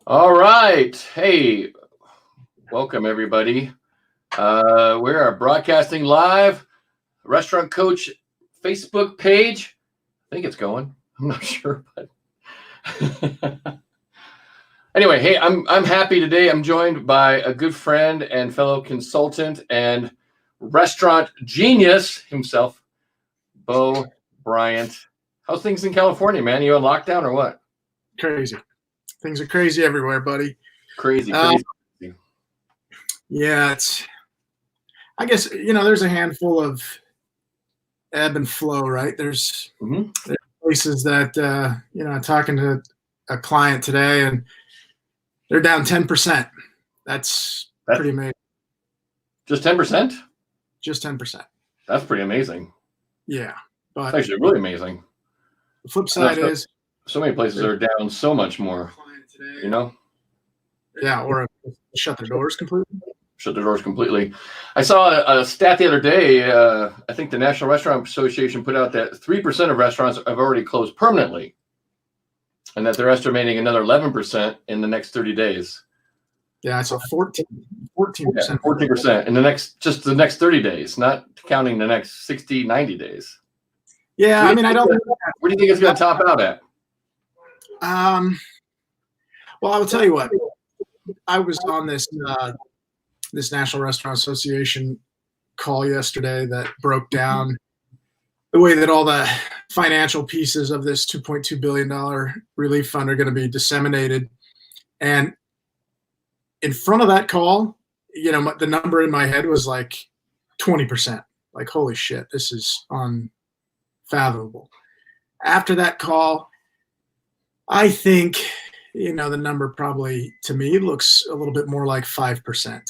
All right. Hey, welcome everybody. We are broadcasting live. Restaurant Coach Facebook page. I think it's going. I'm not sure, but anyway, hey, I'm happy today. I'm joined by a good friend and fellow consultant and restaurant genius himself, Bo Bryant. How's things in California, man? You on lockdown or what? Crazy. Things are crazy everywhere, buddy. Crazy. Yeah, I guess, there's a handful of ebb and flow, right? There's places that, I'm talking to a client today and they're down 10%. That's pretty amazing. Just 10%? Just 10%. That's pretty amazing. Yeah. But it's actually really amazing. The flip side is so many places are down so much more, Yeah, or shut their doors completely. Shut their doors completely. I saw a stat the other day. I think the National Restaurant Association put out that 3% of restaurants have already closed permanently, and that they're estimating another 11% in the next 30 days. Yeah, so 14%. 14% in the next 30 days, not counting the next 60, 90 days. Yeah, I don't. Where do you think it's going to top out at? Well, I will tell you what. I was on this National Restaurant Association call yesterday that broke down the way that all the financial pieces of this $2.2 billion relief fund are going to be disseminated. And in front of that call, the number in my head was like 20%. Like, holy shit, this is unfathomable. After that call, I think, the number probably to me looks a little bit more like 5%.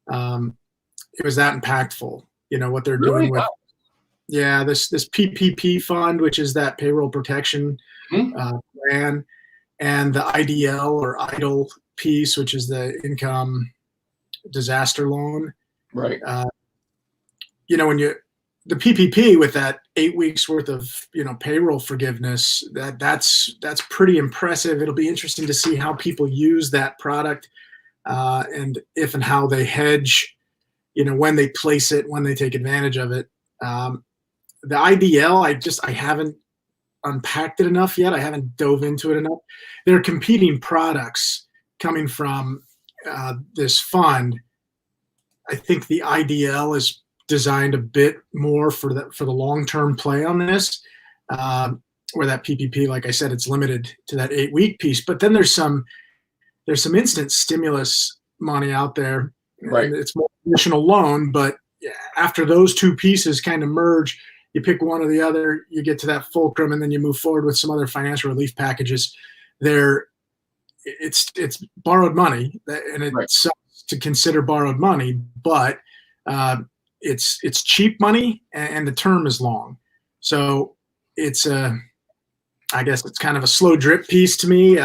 It was that impactful, what they're doing with, this PPP fund, which is that payroll protection plan, and the IDL or IDLE piece, which is the income disaster loan. Right. When the PPP with that 8 weeks worth of payroll forgiveness, that's pretty impressive. It'll be interesting to see how people use that product, and if and how they hedge, when they place it, when they take advantage of it. The IDL, I haven't unpacked it enough yet. I haven't dove into it enough. There are competing products coming from this fund. I think the IDL is designed a bit more for the long-term play on this, where that PPP, like I said, it's limited to that 8-week piece. But then there's some instant stimulus money out there. Right. It's more traditional loan, but after those two pieces kind of merge, you pick one or the other, you get to that fulcrum, and then you move forward with some other financial relief packages. It's borrowed money, and it sucks to consider borrowed money, but it's cheap money, and the term is long. So it's I guess it's kind of a slow drip piece to me.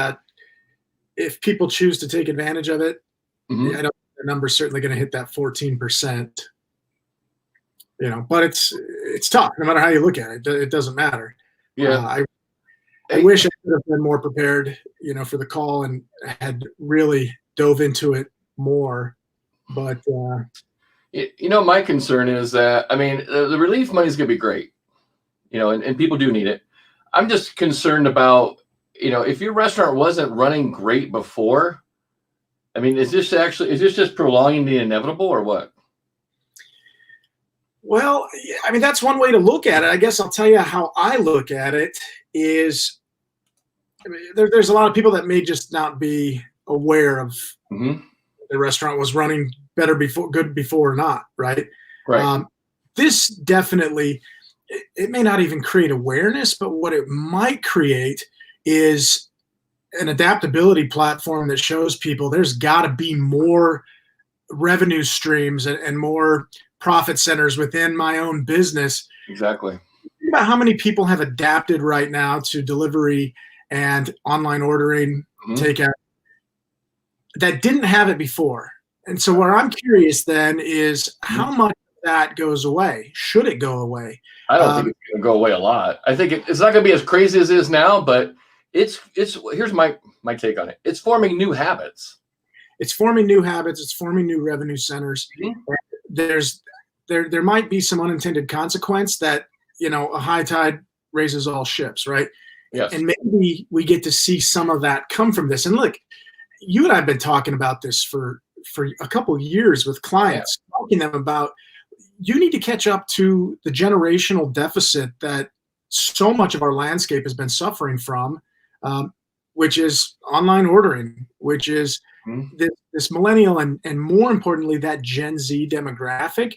If people choose to take advantage of it, I don't think the number's certainly going to hit that 14%. But it's tough. No matter how you look at it, it doesn't matter. Yeah. I wish I could have been more prepared, for the call and had really dove into it more. But my concern is that, the relief money is going to be great, and people do need it. I'm just concerned about, if your restaurant wasn't running great before, is this just prolonging the inevitable or what? Well, that's one way to look at it. I guess I'll tell you how I look at it is, there's a lot of people that may just not be aware of the restaurant was running good before or not, right? Right. This definitely, it may not even create awareness, but what it might create is an adaptability platform that shows people there's got to be more revenue streams and more profit centers within my own business. Exactly. Think about how many people have adapted right now to delivery and online ordering, takeout, that didn't have it before. And so what I'm curious then is how much of that goes away? Should it go away? I don't think it's going to go away a lot. I think it's not going to be as crazy as it is now, but it's here's my my take on it. It's forming new habits. It's forming new habits. It's forming new revenue centers. There might be some unintended consequence that, a high tide raises all ships, right? Yes. And maybe we get to see some of that come from this. And look, you and I have been talking about this for a couple of years with clients, talking to them about, you need to catch up to the generational deficit that so much of our landscape has been suffering from, which is online ordering, which is this millennial and more importantly, that Gen Z demographic.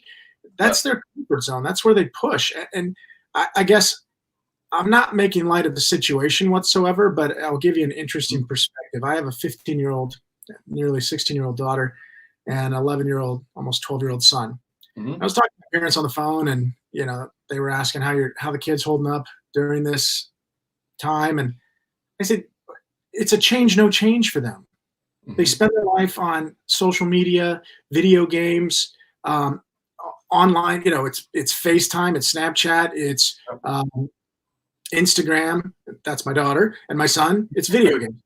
That's their comfort zone. That's where they push. And I guess I'm not making light of the situation whatsoever, but I'll give you an interesting perspective. I have a 15-year-old, nearly 16-year-old daughter and 11-year-old, almost 12-year-old son. I was talking to my parents on the phone, and they were asking how the kids holding up during this time, and I said it's a change, no change for them. They spend their life on social media, video games, online. It's FaceTime, it's Snapchat, it's Instagram. That's my daughter, and my son. It's video games.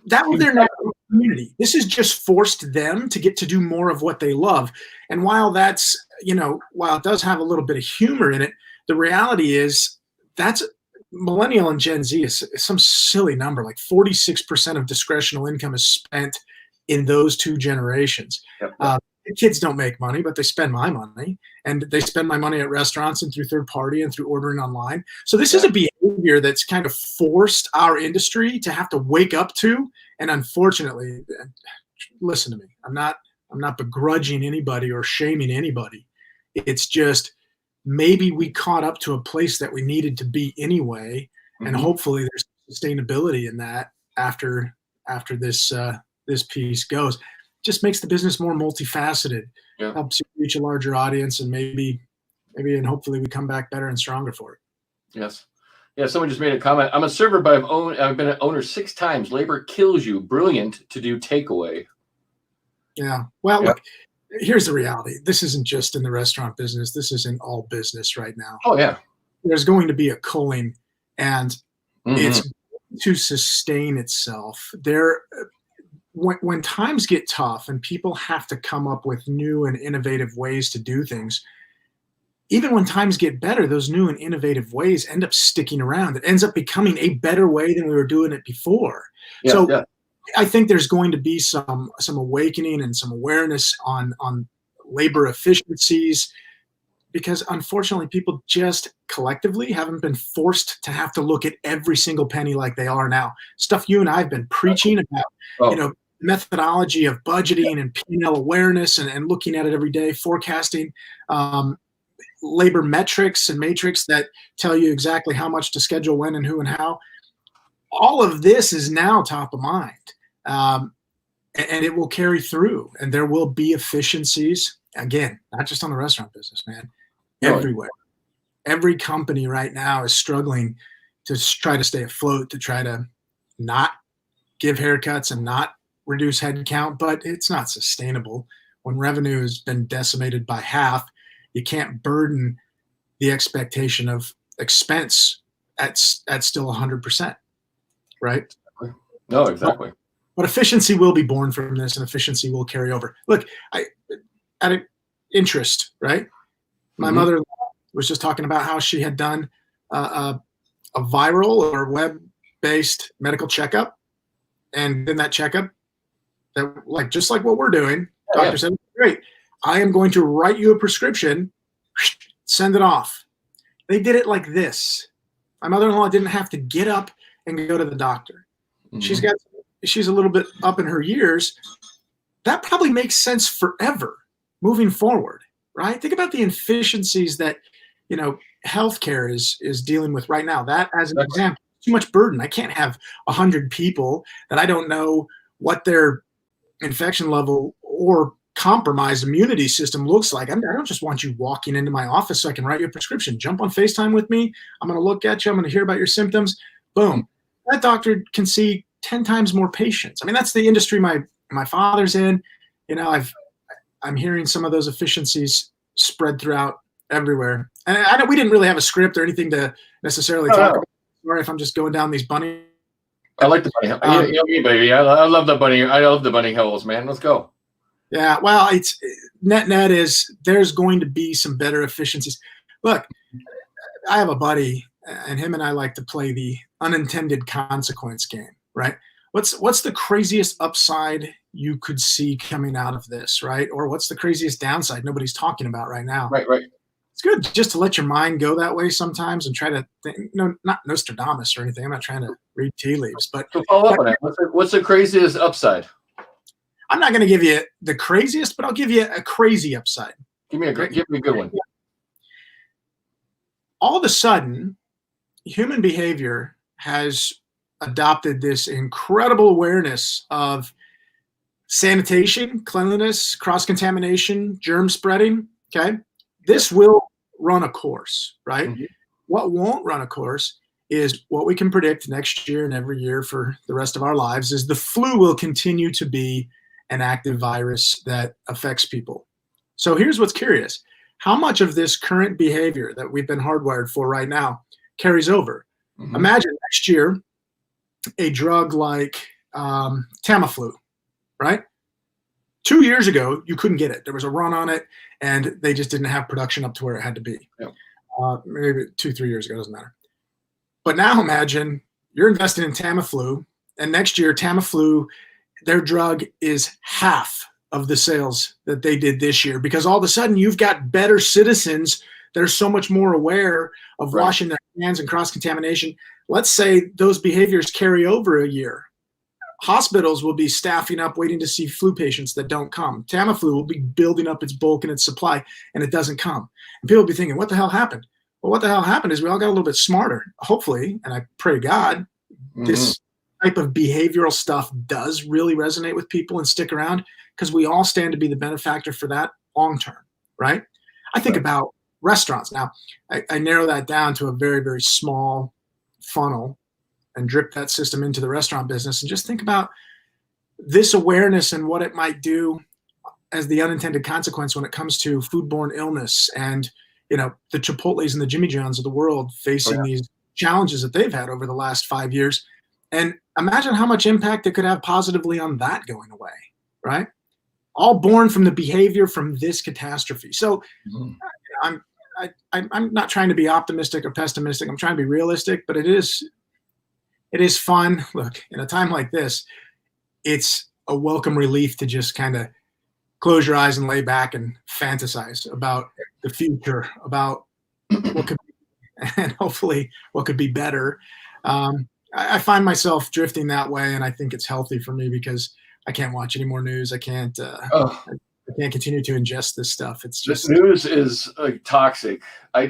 That was their natural community. This has just forced them to get to do more of what they love. And while that's, while it does have a little bit of humor in it, the reality is that's millennial and Gen Z is some silly number. Like 46% of discretionary income is spent in those two generations. Kids don't make money, but they spend my money, and they spend my money at restaurants and through third party and through ordering online. So this is a behavior that's kind of forced our industry to have to wake up to. And unfortunately, listen to me, I'm not begrudging anybody or shaming anybody. It's just maybe we caught up to a place that we needed to be anyway, and hopefully there's sustainability in that after this piece goes. Just makes the business more multifaceted, helps you reach a larger audience, and maybe and hopefully we come back better and stronger for it. Yes. Yeah, someone just made a comment. I'm a server, but I've been an owner 6 times. Labor kills you. Brilliant to do takeaway. Yeah. Well, look, here's the reality. This isn't just in the restaurant business. This is in all business right now. Oh, yeah. There's going to be a culling, and it's going to sustain itself. When times get tough and people have to come up with new and innovative ways to do things, even when times get better, those new and innovative ways end up sticking around. It ends up becoming a better way than we were doing it before. I think there's going to be some awakening and some awareness on labor efficiencies, because unfortunately people just collectively haven't been forced to have to look at every single penny like they are now. Stuff you and I have been preaching about, methodology of budgeting and P&L awareness and looking at it every day, forecasting, labor metrics and matrix that tell you exactly how much to schedule when and who and how. All of this is now top of mind, and it will carry through, and there will be efficiencies, again, not just on the restaurant business, man, everywhere. Every company right now is struggling to try to stay afloat, to try to not give haircuts and not reduce headcount, but it's not sustainable. When revenue has been decimated by half, you can't burden the expectation of expense at still 100%, right? No, exactly. But efficiency will be born from this, and efficiency will carry over. Look, out of interest, right? My mother was just talking about how she had done a viral or web-based medical checkup, and in that checkup, that just like what we're doing, doctor said, great, I am going to write you a prescription, send it off. They did it like this. My mother-in-law didn't have to get up and go to the doctor. She's a little bit up in her years. That probably makes sense forever moving forward, right? Think about the inefficiencies that healthcare is dealing with right now. That as an example, too much burden. I can't have 100 people that I don't know what their infection level or compromised immunity system looks like. I don't just want you walking into my office so I can write you a prescription. Jump on FaceTime with me. I'm going to look at you. I'm going to hear about your symptoms. Boom. That doctor can see 10 times more patients. I mean, that's the industry my father's in. I'm hearing some of those efficiencies spread throughout everywhere. And we didn't really have a script or anything to necessarily talk about. Or if I'm just going down these bunny I like the bunny. You know me, baby. I love the bunny. I love the bunny hills, man. Let's go. Yeah, well, it's net is there's going to be some better efficiencies. Look, I have a buddy, and him and I like to play the unintended consequence game, right? What's the craziest upside you could see coming out of this, right? Or what's the craziest downside nobody's talking about right now? Right, right. It's good just to let your mind go that way sometimes and try to think, not Nostradamus or anything. I'm not trying to read tea leaves, but So follow up on that. What's the craziest upside? I'm not going to give you the craziest, but I'll give you a crazy upside. Give me a good one. All of a sudden, human behavior has adopted this incredible awareness of sanitation, cleanliness, cross-contamination, germ spreading. Okay. This will run a course, right? Mm-hmm. What won't run a course is what we can predict next year and every year for the rest of our lives is the flu will continue to be an active virus that affects people. So here's what's curious. How much of this current behavior that we've been hardwired for right now carries over? Mm-hmm. Imagine next year a drug like Tamiflu, right? 2 years ago, you couldn't get it. There was a run on it, and they just didn't have production up to where it had to be. Yeah. Maybe 2-3 years ago, doesn't matter. But now imagine you're investing in Tamiflu, and next year Tamiflu, their drug is half of the sales that they did this year because all of a sudden you've got better citizens that are so much more aware of washing their hands and cross-contamination. Let's say those behaviors carry over a year. Hospitals will be staffing up waiting to see flu patients that don't come. Tamiflu will be building up its bulk and its supply, and it doesn't come. And people will be thinking, what the hell happened? Well, what the hell happened is we all got a little bit smarter. Hopefully, and I pray God, this type of behavioral stuff does really resonate with people and stick around because we all stand to be the benefactor for that long term, right? I think about restaurants. Now, I narrow that down to a very, very small funnel and drip that system into the restaurant business and just think about this awareness and what it might do as the unintended consequence when it comes to foodborne illness and, you know, the Chipotles and the Jimmy Johns of the world facing these challenges that they've had over the last 5 years. And imagine how much impact it could have positively on that going away, right? All born from the behavior from this catastrophe. So I'm not trying to be optimistic or pessimistic. I'm trying to be realistic, but it is fun. Look, in a time like this, it's a welcome relief to just kind of close your eyes and lay back and fantasize about the future, about what could be, and hopefully what could be better. I find myself drifting that way, and I think it's healthy for me because I can't watch any more news. I can't continue to ingest this stuff. It's just this news is toxic. I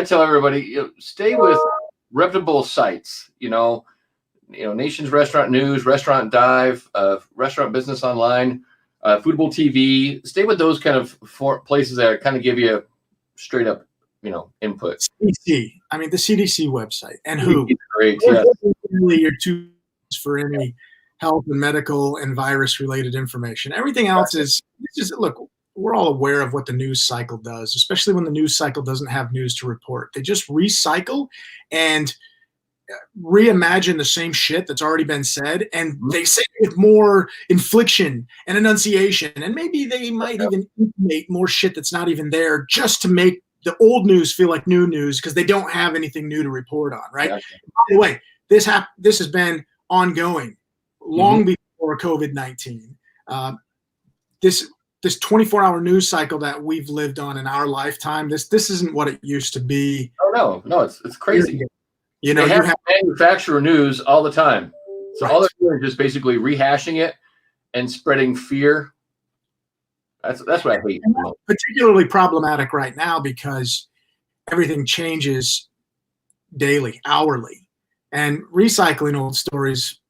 tell everybody, stay with reputable sites. Nation's Restaurant News, Restaurant Dive, Restaurant Business Online, Foodable TV. Stay with those kind of places that kind of give you straight up, input. CDC. I mean, the CDC website and WHO. Great. Yeah. Really your two for any health and medical and virus related information. Everything else is just look. We're all aware of what the news cycle does, especially when the news cycle doesn't have news to report. They just recycle and reimagine the same shit that's already been said, and they say it with more inflection and enunciation, and maybe they might even make more shit that's not even there just to make the old news feel like new news because they don't have anything new to report on, right? By the way, this has been ongoing long before COVID-19. This 24-hour news cycle that we've lived on in our lifetime, this isn't what it used to be. Oh no, it's crazy. You have manufacturer news all the time. So all they're doing is just basically rehashing it and spreading fear. That's what I hate. Particularly problematic right now because everything changes daily, hourly, and recycling old stories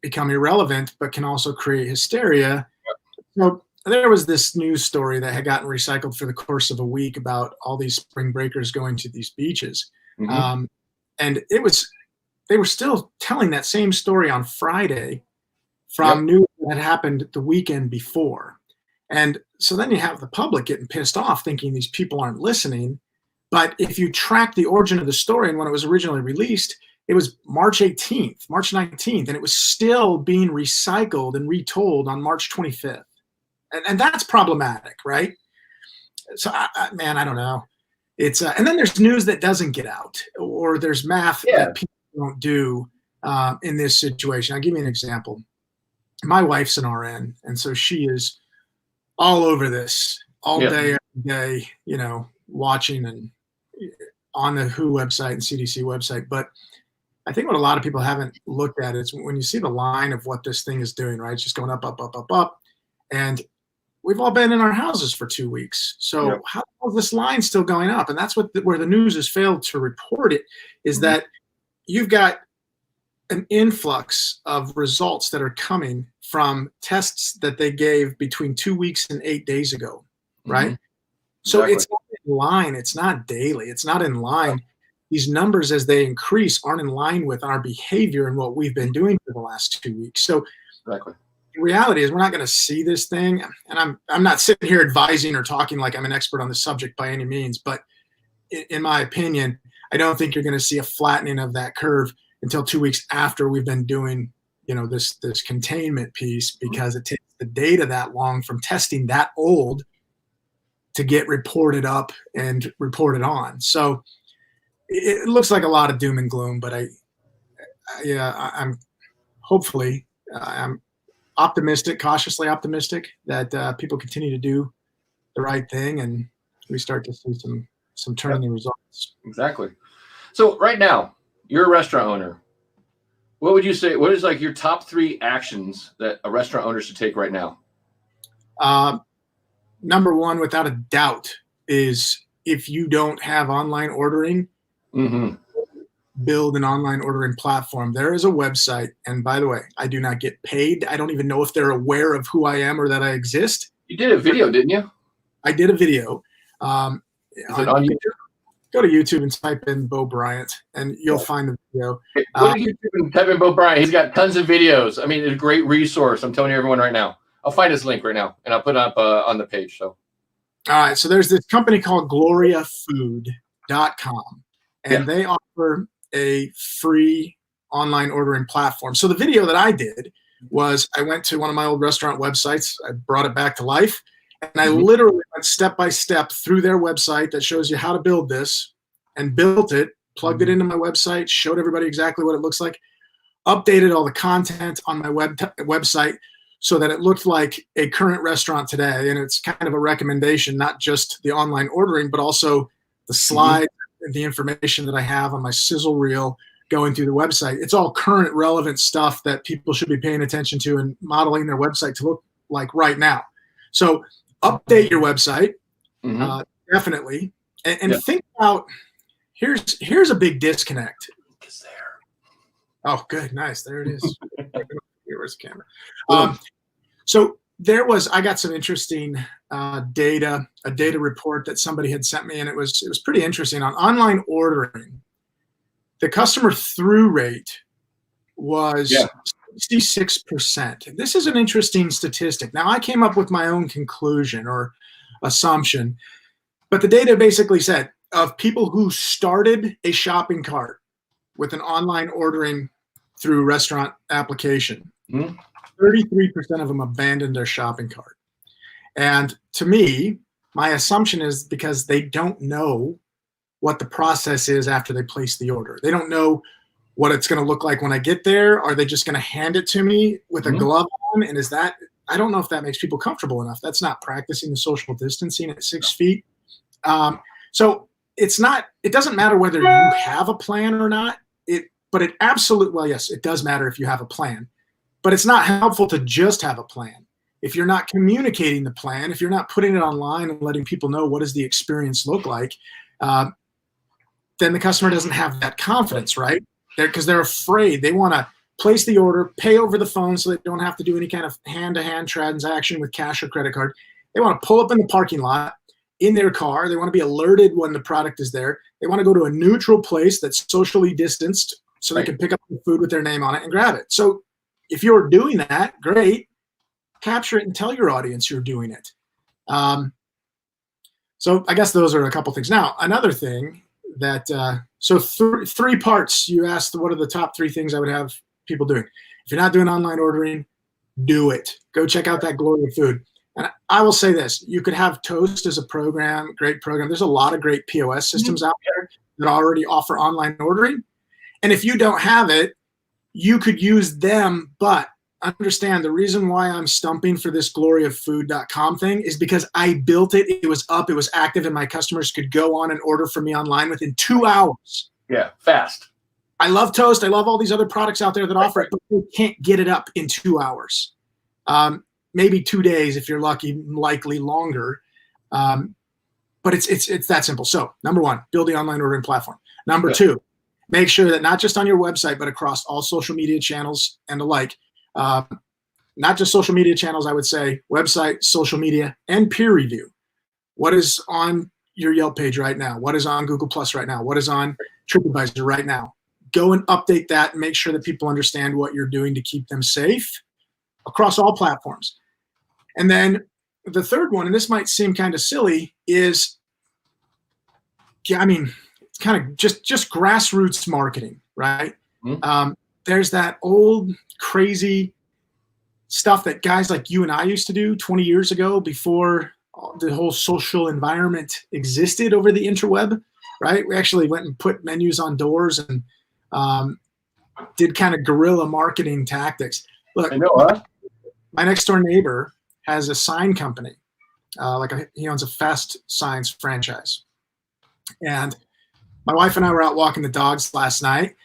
become irrelevant, but can also create hysteria. So there was this news story that had gotten recycled for the course of a week about all these spring breakers going to these beaches. And they were still telling that same story on Friday from news that had happened the weekend before. And so then you have the public getting pissed off thinking these people aren't listening. But if you track the origin of the story and when it was originally released, it was March 18th, March 19th, and it was still being recycled and retold on March 25th. And that's problematic, right? So, man, I don't know. It's and then there's news that doesn't get out, or there's math that people don't do in this situation. I'll give you an example. My wife's an RN, and so she is all over this all day, every day, watching and on the WHO website and CDC website. But I think what a lot of people haven't looked at is when you see the line of what this thing is doing, right? It's just going up, up, up, up, up. And we've all been in our houses for 2 weeks. So how is this line still going up? And that's where the news has failed to report it, is that you've got an influx of results that are coming from tests that they gave between 2 weeks and 8 days ago, right? So it's not in line. It's not daily. It's not in line. These numbers, as they increase, aren't in line with our behavior and what we've been doing for the last 2 weeks. So the reality is we're not going to see this thing. And I'm not sitting here advising or talking like I'm an expert on the subject by any means. But in my opinion, I don't think you're going to see a flattening of that curve until 2 weeks after we've been doing, this containment piece, because it takes the data that long from testing that old to get reported up and reported on. So it looks like a lot of doom and gloom, but I'm hopefully I'm optimistic, cautiously optimistic that people continue to do the right thing and we start to see some turning results. Exactly. So right now, you're a restaurant owner. What would you say? What is like your top 3 actions that a restaurant owner should take right now? Number one, without a doubt, is if you don't have online ordering, build an online ordering platform. There is a website, and by the way, I do not get paid. I don't even know if they're aware of who I am or that I exist. You did a video, didn't you? I did a video. Is it on YouTube? Go to YouTube and type in Bo Bryant, and you'll find the video. Go to YouTube and type in Bo Bryant. He's got tons of videos. I mean, it's a great resource. I'm telling everyone right now. I'll find his link right now, and I'll put it up on the page. So, all right. So there's this company called gloriafood.com, and they offer a free online ordering platform. So the video that I did was I went to one of my old restaurant websites. I brought it back to life. And I literally went step by step through their website that shows you how to build this, and built it, plugged it into my website, showed everybody exactly what it looks like, updated all the content on my website so that it looked like a current restaurant today. And it's kind of a recommendation, not just the online ordering, but also the slides and the information that I have on my sizzle reel going through the website. It's all current, relevant stuff that people should be paying attention to and modeling their website to look like right now. So update your website, definitely, and think about, here's a big disconnect. It's there. Oh, good, nice, there it is. Where's the camera? So I got some interesting data, a data report that somebody had sent me, and it was pretty interesting on online ordering. The customer through rate was 66%. This is an interesting statistic. Now, I came up with my own conclusion or assumption, but the data basically said of people who started a shopping cart with an online ordering through restaurant application, 33% of them abandoned their shopping cart. And to me, my assumption is because they don't know what the process is after they place the order. They don't know what it's going to look like when I get there. Are they just going to hand it to me with a glove on? And I don't know if that makes people comfortable enough. That's not practicing the social distancing at 6 feet. So it doesn't matter whether you have a plan or not. But it absolutely, well, yes, it does matter if you have a plan, but it's not helpful to just have a plan. If you're not communicating the plan, if you're not putting it online and letting people know what does the experience look like, then the customer doesn't have that confidence, right? Because they're afraid. They want to place the order, pay over the phone so they don't have to do any kind of hand-to-hand transaction with cash or credit card. They want to pull up in the parking lot in their car. They want to be alerted when the product is there. They want to go to a neutral place that's socially distanced so they can pick up the food with their name on it and grab it. So if you're doing that, great. Capture it and tell your audience you're doing it. So I guess those are a couple things. Now, another thing that so three parts. You asked what are the top three things I would have people doing. If you're not doing online ordering, do it. Go check out that Glory of Food. And I will say this, you could have Toast as a program, great program. There's a lot of great POS systems out there that already offer online ordering. And if you don't have it, you could use them, but understand the reason why I'm stumping for this gloryoffood.com thing is because I built it. It was up, it was active, and my customers could go on and order from me online within 2 hours. Yeah, fast. I love Toast. I love all these other products out there that offer it, but you can't get it up in 2 hours. Maybe 2 days if you're lucky, likely longer. But it's that simple. So number one, build the online ordering platform. Number two, make sure that not just on your website, but across all social media channels and the like, not just social media channels, I would say website, social media, and peer review. What is on your Yelp page right now? What is on Google Plus right now? What is on TripAdvisor right now? Go and update that and make sure that people understand what you're doing to keep them safe across all platforms. And then the third one, and this might seem kind of silly, is, I mean, it's kind of just grassroots marketing, right? Mm-hmm. There's that old crazy stuff that guys like you and I used to do 20 years ago before the whole social environment existed over the interweb, right? We actually went and put menus on doors and did kind of guerrilla marketing tactics. Look, my next door neighbor has a sign company. He owns a fast signs franchise. And my wife and I were out walking the dogs last night,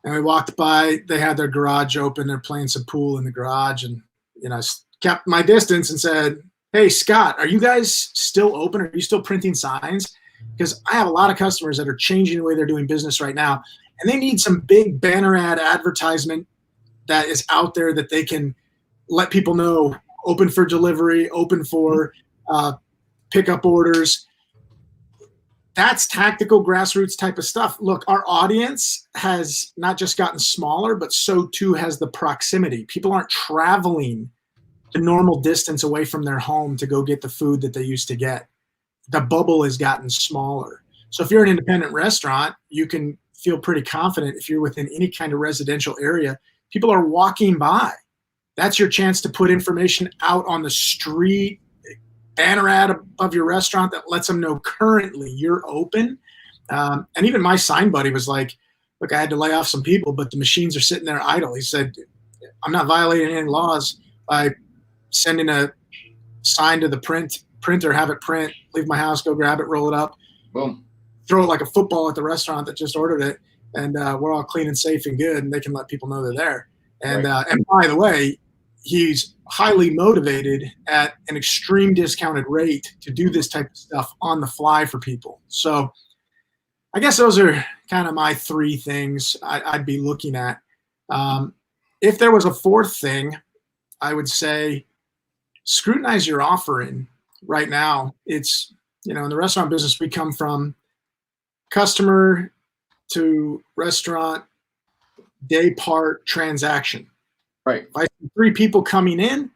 and we walked by. They had their garage open. They're playing some pool in the garage, and kept my distance and said, "Hey, Scott, are you guys still open? Are you still printing signs? Because I have a lot of customers that are changing the way they're doing business right now, and they need some big banner ad advertisement that is out there that they can let people know, open for delivery, open for pickup orders." That's tactical grassroots type of stuff. Look, our audience has not just gotten smaller, but so too has the proximity. People aren't traveling the normal distance away from their home to go get the food that they used to get. The bubble has gotten smaller. So if you're an independent restaurant, you can feel pretty confident if you're within any kind of residential area. People are walking by. That's your chance to put information out on the street, banner ad above your restaurant that lets them know currently you're open. And even my sign buddy was like, look, I had to lay off some people, but the machines are sitting there idle. He said, I'm not violating any laws by sending a sign to the printer, have it print, leave my house, go grab it, roll it up, boom, throw it like a football at the restaurant that just ordered it, and we're all clean and safe and good, and they can let people know they're there. And and by the way, he's highly motivated at an extreme discounted rate to do this type of stuff on the fly for people. So I guess those are kind of my three things I'd be looking at. If there was a fourth thing, I would say scrutinize your offering right now. It's, in the restaurant business, we come from customer to restaurant, day part, transaction. Right. If I see 3 people coming in,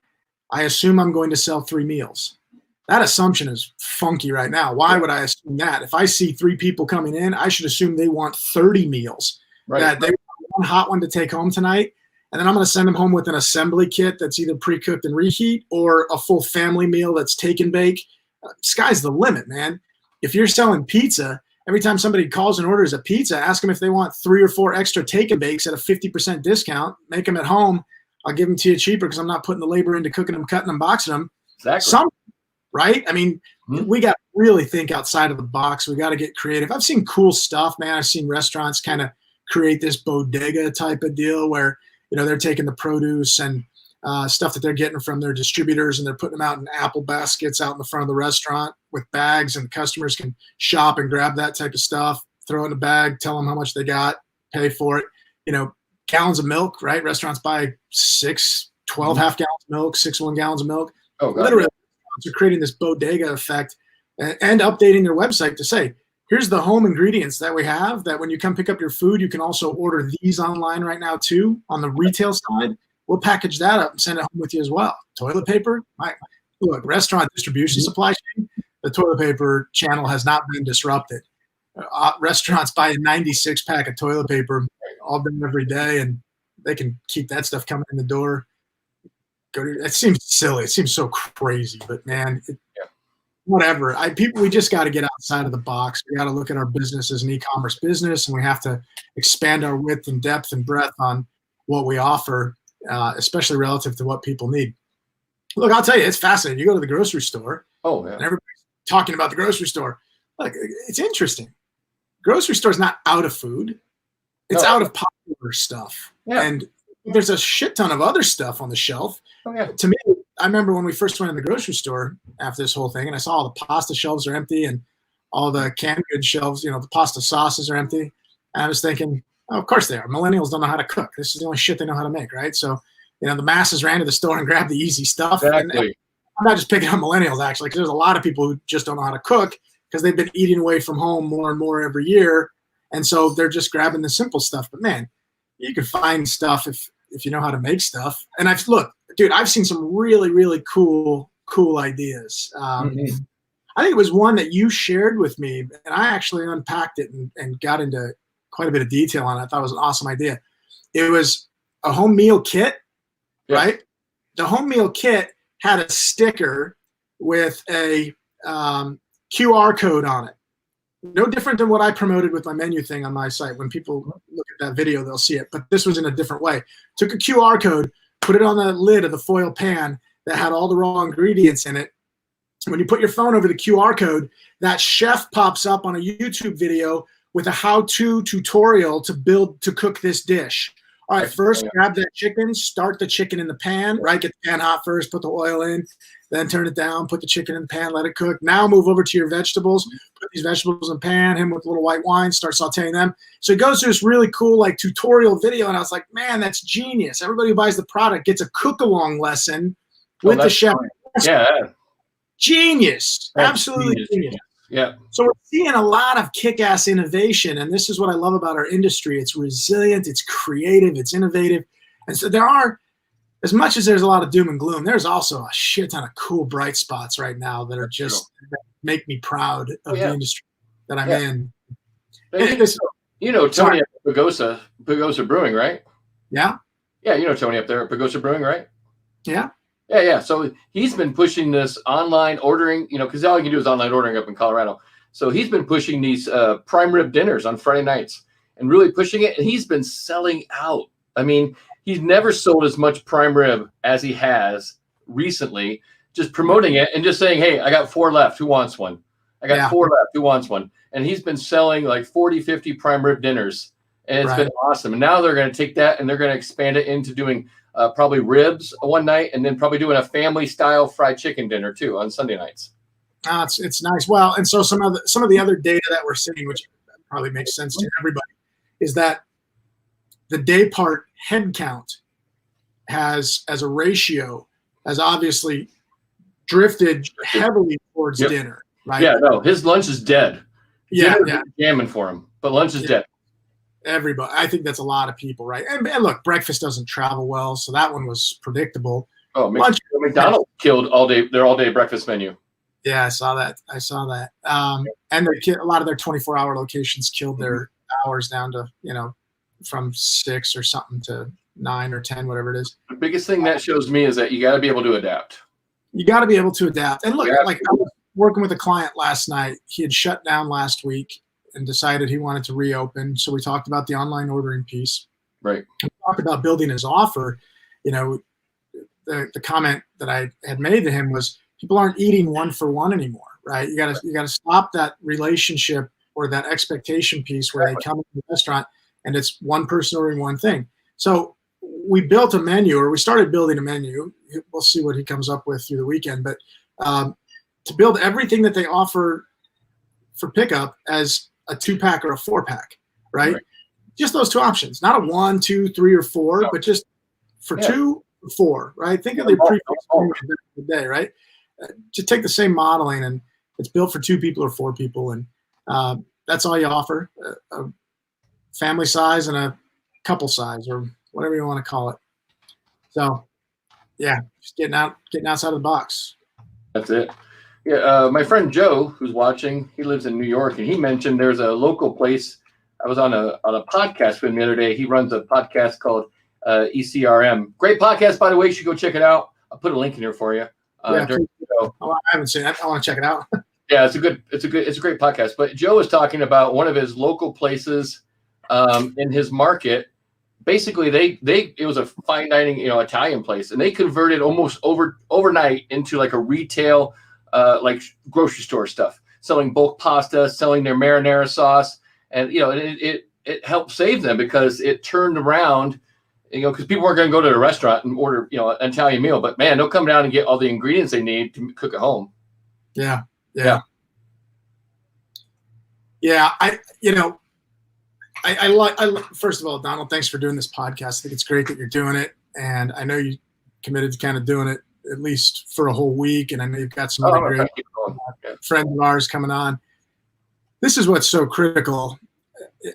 I assume I'm going to sell 3 meals. That assumption is funky right now. Why would I assume that? If I see 3 people coming in, I should assume they want 30 meals. Right. That they want one hot one to take home tonight, and then I'm going to send them home with an assembly kit that's either pre-cooked and reheat or a full family meal that's take and bake. Sky's the limit, man. If you're selling pizza, every time somebody calls and orders a pizza, ask them if they want 3 or 4 extra take and bakes at a 50% discount. Make them at home. I'll give them to you cheaper because I'm not putting the labor into cooking them, cutting them, boxing them. Exactly. Right? I mean, we got to really think outside of the box. We got to get creative. I've seen cool stuff, man. I've seen restaurants kind of create this bodega type of deal where, they're taking the produce and stuff that they're getting from their distributors and they're putting them out in apple baskets out in the front of the restaurant with bags, and customers can shop and grab that type of stuff, throw it in a bag, tell them how much they got, pay for it. Gallons of milk, right? Restaurants buy 12 half gallons of milk, 6 1 gallons of milk. Oh, God. Literally, they're creating this bodega effect and updating their website to say, here's the home ingredients that we have, that when you come pick up your food, you can also order these online right now too. On the retail side, we'll package that up and send it home with you as well. Toilet paper, look, restaurant distribution supply chain, the toilet paper channel has not been disrupted. Restaurants buy a 96 pack of toilet paper all day every day, and they can keep that stuff coming in the door. It seems silly. It seems so crazy, but man, whatever. We just got to get outside of the box. We got to look at our business as an e-commerce business, and we have to expand our width and depth and breadth on what we offer, especially relative to what people need. Look, I'll tell you, it's fascinating. You go to the grocery store, and everybody's talking about the grocery store. Look, it's interesting. Grocery store is not out of food; it's out of popular stuff, and there's a shit ton of other stuff on the shelf. To me, I remember when we first went in the grocery store after this whole thing, and I saw all the pasta shelves are empty and all the canned goods shelves, the pasta sauces are empty. And I was thinking, oh, of course they are. Millennials don't know how to cook. This is the only shit they know how to make, right? So, the masses ran to the store and grabbed the easy stuff. Exactly. And I'm not just picking on millennials, actually, because there's a lot of people who just don't know how to cook because they've been eating away from home more and more every year. And so they're just grabbing the simple stuff. But, man, you can find stuff if you know how to make stuff. And I've seen some really, really cool ideas. I think it was one that you shared with me, and I actually unpacked it and got into quite a bit of detail on it. I thought it was an awesome idea. It was a home meal kit, right? The home meal kit had a sticker with a QR code on it. No different than what I promoted with my menu thing on my site. When people look at that video, they'll see it. But this was in a different way. Took a QR code, put it on the lid of the foil pan that had all the raw ingredients in it. When you put your phone over the QR code, that chef pops up on a YouTube video with a how-to tutorial to cook this dish. All right, first grab that chicken, start the chicken in the pan, right? Get the pan hot first, put the oil in, then turn it down, put the chicken in the pan, let it cook. Now move over to your vegetables, put these vegetables in the pan, him with a little white wine, start sauteing them. So it goes through this really cool tutorial video, and I was like, man, that's genius. Everybody who buys the product gets a cook-along lesson with the chef. Yeah. Genius. That's absolutely genius. Yeah. So we're seeing a lot of kick-ass innovation, and this is what I love about our industry. It's resilient, it's creative, it's innovative. And so there are, as much as there's a lot of doom and gloom, there's also a shit ton of cool bright spots right now that are just that make me proud of the industry that I'm in. Tony at Pagosa Brewing, right? Yeah. Yeah, Tony up there at Pagosa Brewing, right? Yeah. Yeah. So he's been pushing this online ordering, because all you can do is online ordering up in Colorado. So he's been pushing these prime rib dinners on Friday nights and really pushing it. And he's been selling out. I mean, he's never sold as much prime rib as he has recently, just promoting it and just saying, hey, I got 4 left. Who wants one? I got 4 left. Who wants one? And he's been selling like 40, 50 prime rib dinners. And it's been awesome. And now they're going to take that and they're going to expand it into doing probably ribs one night, and then probably doing a family-style fried chicken dinner too on Sunday nights. It's nice. Well, and so some of the other data that we're seeing, which probably makes sense to everybody, is that the day part head count has, as a ratio, has obviously drifted heavily towards dinner. Right? Yeah. No, his lunch is dead. Dinner's jamming for him, but lunch is dead. Everybody, I think that's a lot of people, right? And look, breakfast doesn't travel well, so that one was predictable. Oh, McDonald's killed their all-day breakfast menu. Yeah, I saw that. And a lot of their 24-hour locations killed their hours down to from 6 or something to 9 or 10, whatever it is. The biggest thing that shows me is that you got to be able to adapt. You got to be able to adapt. And look, I was working with a client last night. He had shut down last week and decided he wanted to reopen. So we talked about the online ordering piece. Right. We talked about building his offer. The comment that I had made to him was people aren't eating one for one anymore, right? You gotta stop that relationship or that expectation piece where they come to the restaurant and it's one person ordering one thing. So we built a menu, or we started building a menu. We'll see what he comes up with through the weekend, but to build everything that they offer for pickup as a 2-pack or a 4-pack, right? Just those 2 options, not a 1, 2, 3, or 4, but just for 2 or 4, right? Think of the prefix of the day, right? Just take the same modeling and it's built for 2 people or 4 people, and that's all you offer: a family size and a couple size, or whatever you want to call it. So, yeah, just getting outside of the box. That's it. Yeah, my friend Joe, who's watching, he lives in New York, and he mentioned there's a local place. I was on a podcast with him the other day. He runs a podcast called ECRM. Great podcast, by the way. You should go check it out. I'll put a link in here for you. Yeah, I haven't seen it. I want to check it out. Yeah, it's a great podcast. But Joe was talking about one of his local places in his market. Basically, it was a fine dining, Italian place, and they converted almost overnight into like a retail, like grocery store stuff, selling bulk pasta, selling their marinara sauce, and it helped save them because it turned around, because people weren't going to go to the restaurant and order, an Italian meal, but man, they'll come down and get all the ingredients they need to cook at home. Yeah. I first of all, Donald, thanks for doing this podcast. I think it's great that you're doing it, and I know you committed to kind of doing it at least for a whole week, and I know you've got some other great friends of ours coming on. This is what's so critical.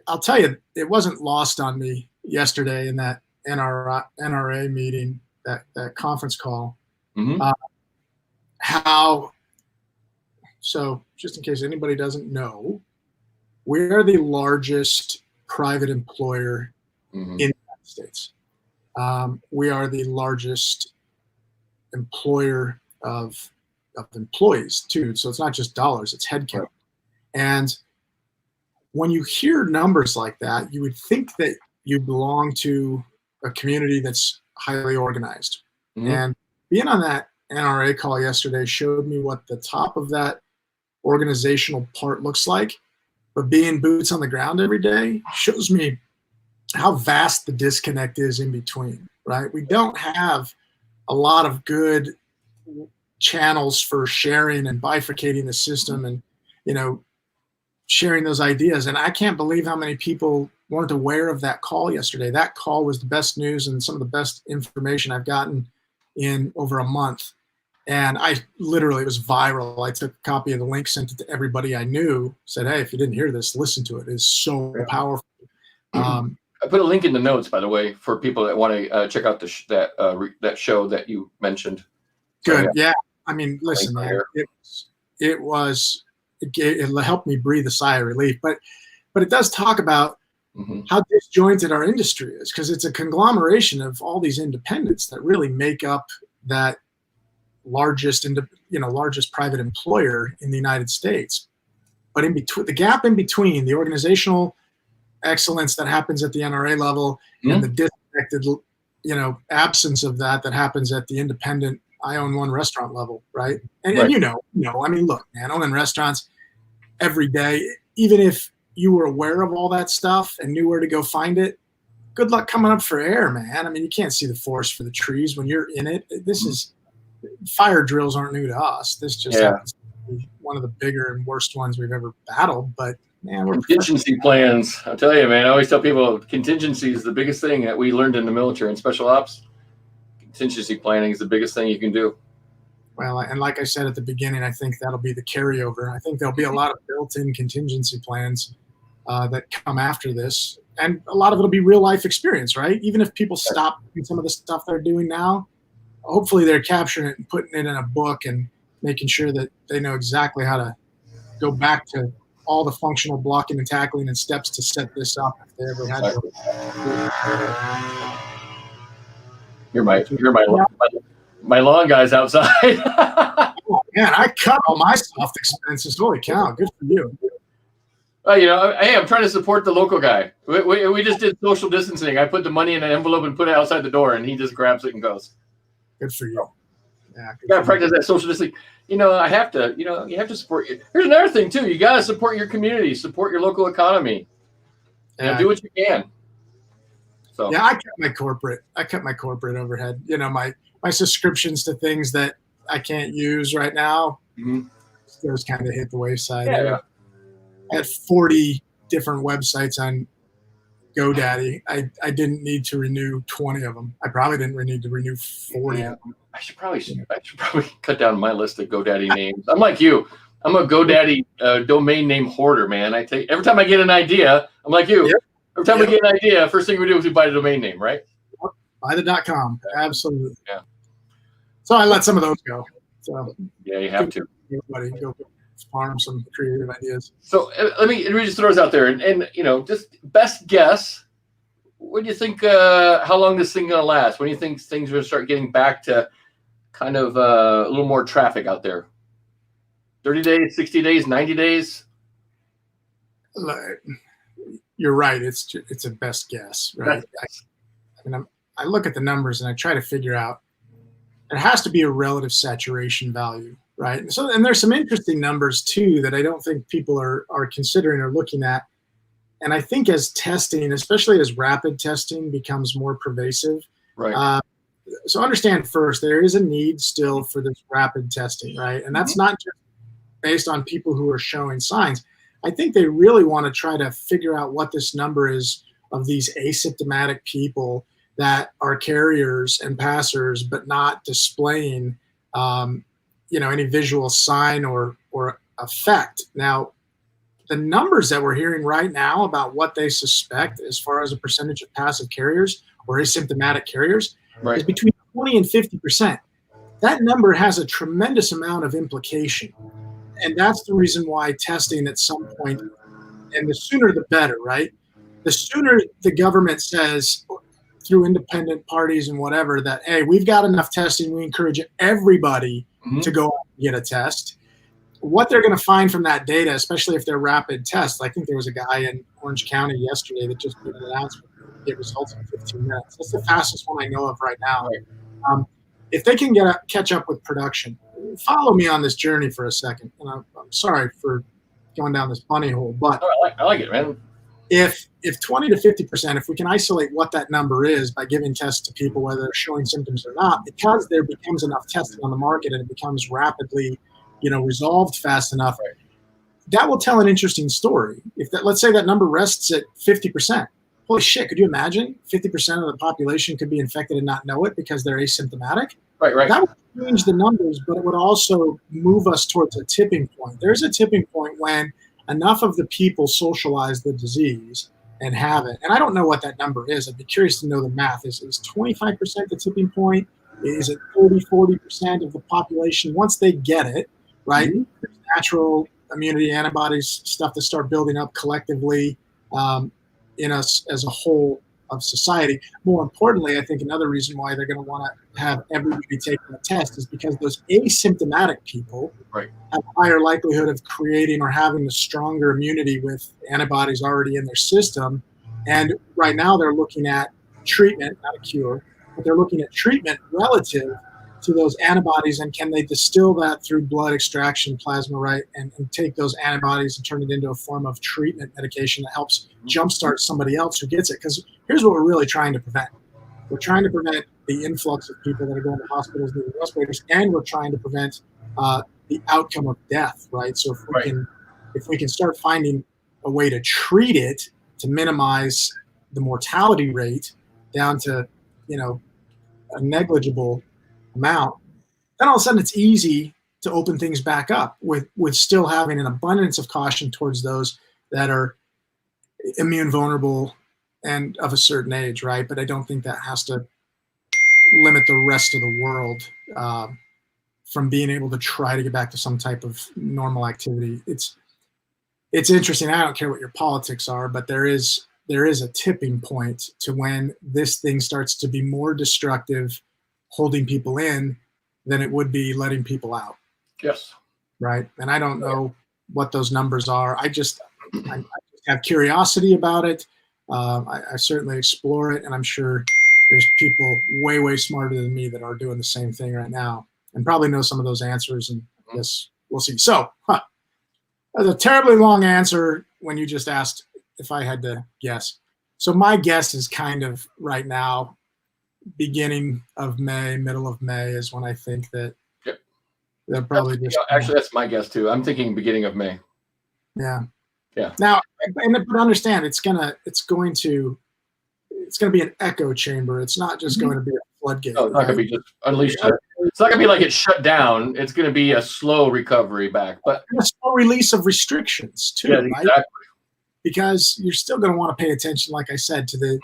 I'll tell you, it wasn't lost on me yesterday in that NRA meeting, that conference call. Mm-hmm. So just in case anybody doesn't know, we're the largest private employer in the United States. We are the largest employer of employees too. So it's not just dollars, it's headcount. And when you hear numbers like that, you would think that you belong to a community that's highly organized. Mm-hmm. And being on that NRA call yesterday showed me what the top of that organizational part looks like. But being boots on the ground every day shows me how vast the disconnect is in between, right? We don't have a lot of good channels for sharing and bifurcating the system and, sharing those ideas. And I can't believe how many people weren't aware of that call yesterday. That call was the best news and some of the best information I've gotten in over a month. And it was viral. I took a copy of the link, sent it to everybody I knew, said, hey, if you didn't hear this, listen to it. It's so powerful. I put a link in the notes, by the way, for people that want to check out that show that you mentioned. Good. So, yeah. I mean, listen, man, it helped me breathe a sigh of relief. But it does talk about how disjointed our industry is, because it's a conglomeration of all these independents that really make up that largest private employer in the United States. But in between, the gap in between the organizational excellence that happens at the NRA level and the disconnected, absence of that happens at the independent, I own one restaurant level, right? And I mean, look, man, owning restaurants every day, even if you were aware of all that stuff and knew where to go find it, good luck coming up for air, man. I mean, you can't see the forest for the trees when you're in it. This is fire drills aren't new to us. This just happens to be one of the bigger and worst ones we've ever battled. But man, contingency plans. I'll tell you, man. I always tell people contingency is the biggest thing that we learned in the military and special ops. Contingency planning is the biggest thing you can do. Well, and like I said at the beginning, I think that'll be the carryover. I think there'll be a lot of built-in contingency plans that come after this, and a lot of it'll be real-life experience, right? Even if people stop doing some of the stuff they're doing now, hopefully they're capturing it and putting it in a book and making sure that they know exactly how to go back to all the functional blocking and tackling and steps to set this up if they ever had to. You're my lawn guys outside. Oh, man, I cut all my soft expenses. Holy cow, good for you. Hey, I'm trying to support the local guy. We just did social distancing. I put the money in an envelope and put it outside the door, and he just grabs it and goes. Good for you. Yeah, you gotta practice that social distancing. I have to. You have to support. Here's another thing too. You gotta support your community, support your local economy. Do what you can. So yeah, I cut my corporate overhead. My subscriptions to things that I can't use right now. Those kind of hit the wayside. Yeah. I had 40 different websites on GoDaddy. I didn't need to renew 20 of them. I probably didn't need to renew 40 of them. I should probably cut down my list of GoDaddy names. I'm like you. I'm a GoDaddy domain name hoarder, man. Every time I get an idea, I'm like you. Yep. Every time we get an idea, first thing we do is we buy the domain name, right? Buy the .com. Absolutely. Yeah. So I let some of those go. So yeah, you have to. everybody go farm some creative ideas. So let me just throw this out there, and just best guess. What do you think? How long this thing gonna last? When do you think things are gonna start getting back to kind of a little more traffic out there? 30 days, 60 days, 90 days? You're right. It's a best guess, right? I look at the numbers and I try to figure out. There has to be a relative saturation value, right? So, and there's some interesting numbers too that I don't think people are considering or looking at. And I think as testing, especially as rapid testing becomes more pervasive, right? So understand first, there is a need still for this rapid testing, right? And that's not just based on people who are showing signs. I think they really want to try to figure out what this number is of these asymptomatic people that are carriers and passers, but not displaying, any visual sign or effect. Now, the numbers that we're hearing right now about what they suspect as far as a percentage of passive carriers or asymptomatic carriers is between 20 and 50%. That number has a tremendous amount of implication. And that's the reason why testing at some point, and the sooner the better, right? The sooner the government says through independent parties and whatever that, hey, we've got enough testing, we encourage everybody to go out and get a test. What they're going to find from that data, especially if they're rapid tests, I think there was a guy in Orange County yesterday that just made an announcement to get results in 15 minutes. That's the fastest one I know of right now. If they can catch up with production, follow me on this journey for a second. And I'm sorry for going down this bunny hole, but I like it, man. If 20 to 50%, if we can isolate what that number is by giving tests to people, whether they're showing symptoms or not, because there becomes enough testing on the market and it becomes rapidly, resolved fast enough, that will tell an interesting story. If that, let's say that number rests at 50%, holy shit, could you imagine 50% of the population could be infected and not know it because they're asymptomatic? Right. That would change the numbers, but it would also move us towards a tipping point. There's a tipping point when enough of the people socialize the disease and have it. And I don't know what that number is. I'd be curious to know the math. Is 25% the tipping point? Is it 30, 40% of the population? Once they get it, right, there's natural immunity antibodies, stuff that start building up collectively in us as a whole of society. More importantly, I think another reason why they're going to want to have everybody taking a test is because those asymptomatic people have a higher likelihood of creating or having a stronger immunity with antibodies already in their system. And right now they're looking at treatment, not a cure, but they're looking at treatment relative to those antibodies, and can they distill that through blood extraction, plasma, right, and take those antibodies and turn it into a form of treatment medication that helps jumpstart somebody else who gets it. Because here's what we're really trying to prevent. We're trying to prevent the influx of people that are going to hospitals needing respirators, and we're trying to prevent the outcome of death, right? So if we can start finding a way to treat it to minimize the mortality rate down to, a negligible amount, then all of a sudden it's easy to open things back up with still having an abundance of caution towards those that are immune vulnerable and of a certain age, right? But I don't think that has to limit the rest of the world from being able to try to get back to some type of normal activity. It's interesting. I don't care what your politics are, but there is a tipping point to when this thing starts to be more destructive, holding people in, than it would be letting people out. Yes. Right. And I don't know what those numbers are. I just have curiosity about it. I certainly explore it, and I'm sure there's people way, way smarter than me that are doing the same thing right now and probably know some of those answers. And I guess we'll see. So that's a terribly long answer when you just asked if I had to guess. So my guess is kind of right now, beginning of May, middle of May is when I think that they'll probably actually, that's my guess too. I'm thinking beginning of May. Yeah. Yeah. Now, but understand, it's going to be an echo chamber. It's not just going to be a floodgate. No, it's not going to be just unleashed. It's not going to be like it's shut down. It's going to be a slow recovery back, but a slow release of restrictions too, right? Exactly. Because you're still going to want to pay attention, like I said, to the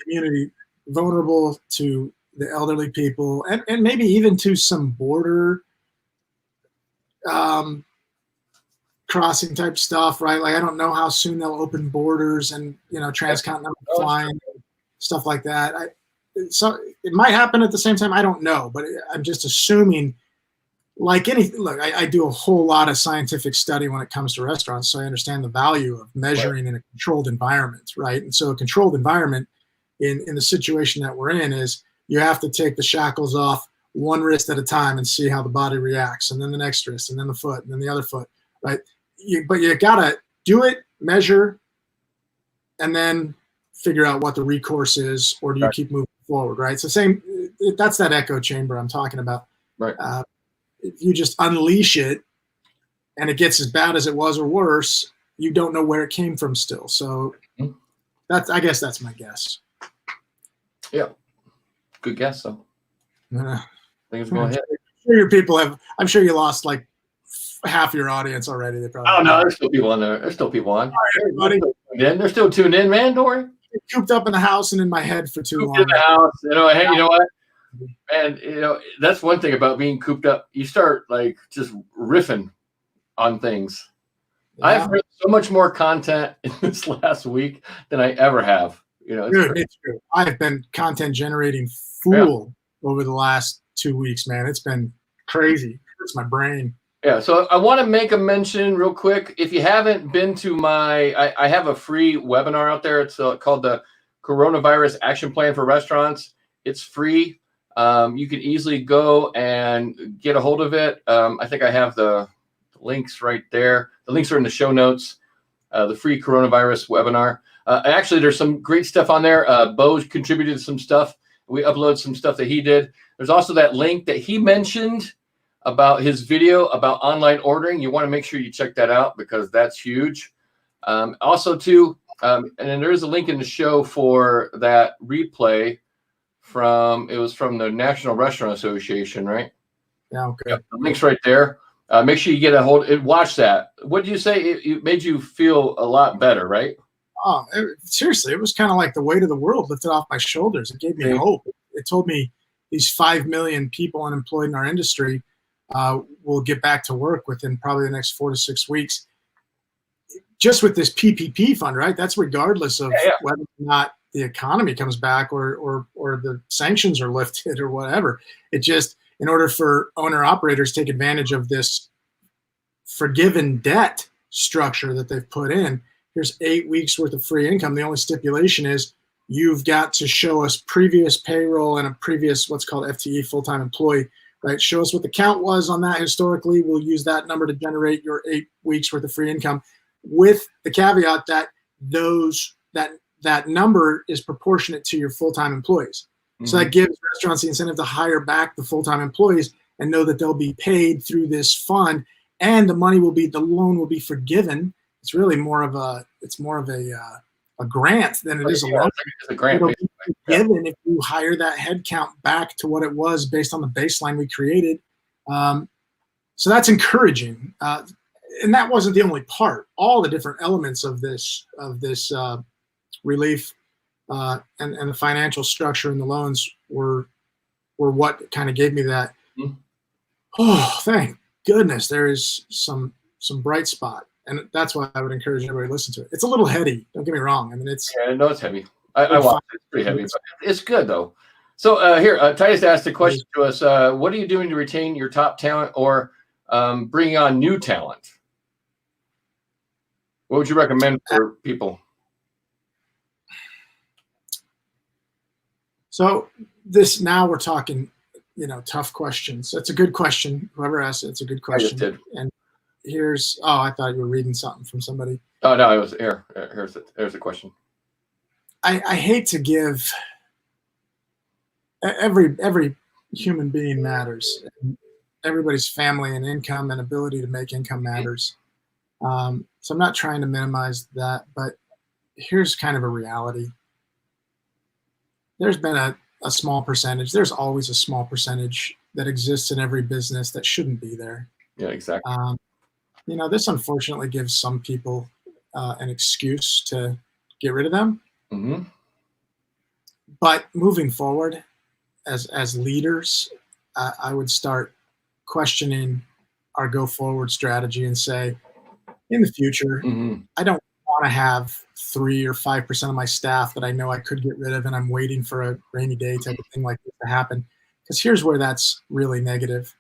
community vulnerable, to the elderly people, and maybe even to some border um, crossing type stuff, right? Like I don't know how soon they'll open borders and transcontinental flying, stuff like that. So it might happen at the same time. I don't know, but I'm just assuming. Like anything, look, I do a whole lot of scientific study when it comes to restaurants, so I understand the value of measuring in a controlled environment, right? And so a controlled environment in the situation that we're in is you have to take the shackles off one wrist at a time and see how the body reacts, and then the next wrist, and then the foot, and then the other foot, right? But you gotta do it, measure, and then figure out what the recourse is, or do you keep moving forward, right? So that's that echo chamber I'm talking about. Right. If you just unleash it and it gets as bad as it was or worse, you don't know where it came from still. So I guess that's my guess. Yeah. Good guess, though. Things go ahead. I'm sure you lost like half your audience already. They probably. Oh, no, there's still people on there. There's still people on. All right, everybody. They're still tuned in, man. Don't worry. Cooped up in the house and in my head for too long. In the house. Hey, you know what? And that's one thing about being cooped up. You start like just riffing on things. Yeah. I've heard so much more content in this last week than I ever have. It's true. I've been content generating over the last 2 weeks, man. It's been crazy. It's my brain. Yeah. So I want to make a mention real quick. If you haven't been to I have a free webinar out there. It's called the Coronavirus Action Plan for Restaurants. It's free. You can easily go and get a hold of it. I think I have the links right there. The links are in the show notes. The free coronavirus webinar. Actually, there's some great stuff on there. Bo contributed some stuff. We uploaded some stuff that he did. There's also that link that he mentioned about his video about online ordering. You want to make sure you check that out because that's huge. Also, too, and then there is a link in the show for that replay. It was from the National Restaurant Association, right? Yeah, okay. Yep, the link's right there. Make sure you get watch that. What did you say? It made you feel a lot better, right? Oh, seriously, it was kind of like the weight of the world lifted off my shoulders. It gave me hope. It told me these 5 million people unemployed in our industry will get back to work within probably the next 4 to 6 weeks. Just with this PPP fund, right? That's regardless of whether or not the economy comes back or the sanctions are lifted or whatever. It just, in order for owner operators to take advantage of this forgiven debt structure that they've put in, here's 8 weeks worth of free income. The only stipulation is you've got to show us previous payroll and a previous what's called FTE, full-time employee, right? Show us what the count was on that historically. We'll use that number to generate your 8 weeks worth of free income, with the caveat that that number is proportionate to your full-time employees. Mm-hmm. So that gives restaurants the incentive to hire back the full-time employees and know that they'll be paid through this fund, and the loan will be forgiven. It's really more of a grant than it is a loan. It's a grant. It'll be forgiven if you hire that head count back to what it was based on the baseline we created. So that's encouraging. And that wasn't the only part. All the different elements of this relief and the financial structure and the loans were what kind of gave me that. Mm-hmm. Oh, thank goodness, there is some bright spot, and that's why I would encourage everybody to listen to it. It's a little heady. Don't get me wrong. I mean, it's heavy. I watched it. It's pretty heavy, but it's good though. So here, Titus asked a question to us. What are you doing to retain your top talent or bringing on new talent? What would you recommend for people? So now we're talking, tough questions. That's a good question. Whoever asked it, it's a good question. I just did. And I thought you were reading something from somebody. Oh no, it was here. Here's the question. I hate to give. Every human being matters. Everybody's family and income and ability to make income matters. So I'm not trying to minimize that, but here's kind of a reality. There's been a small percentage. There's always a small percentage that exists in every business that shouldn't be there. Yeah, exactly. This unfortunately gives some people an excuse to get rid of them. Mm-hmm. But moving forward, as leaders, I would start questioning our go forward strategy and say, in the future, Mm-hmm. I don't want to have 3 or 5% of my staff that I know I could get rid of, and I'm waiting for a rainy day type of thing like this to happen. Because here's where that's really negative.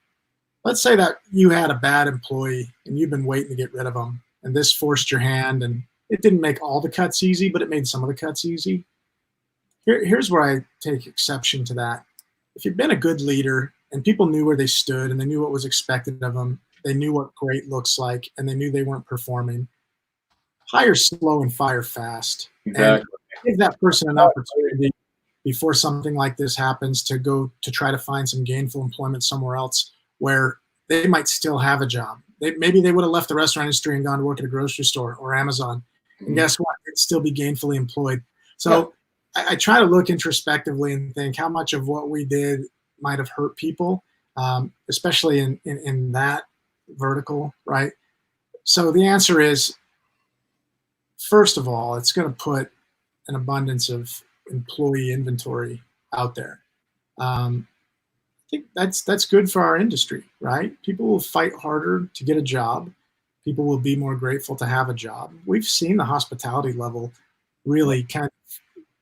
Let's say that you had a bad employee and you've been waiting to get rid of them, and this forced your hand, and it didn't make all the cuts easy, but it made some of the cuts easy. Here's where I take exception to that. If you've been a good leader and people knew where they stood and they knew what was expected of them, they knew what great looks like, and they knew they weren't performing, hire slow and fire fast. Exactly. And give that person an opportunity before something like this happens to go to try to find some gainful employment somewhere else where they might still have a job. Maybe they would have left the restaurant industry and gone to work at a grocery store or Amazon. And guess what? They'd still be gainfully employed. So I try to look introspectively and think how much of what we did might have hurt people, especially in that vertical, right? So the answer is, first of all, it's going to put an abundance of employee inventory out there. I think that's good for our industry, right? People will fight harder to get a job. People will be more grateful to have a job. We've seen the hospitality level really kind of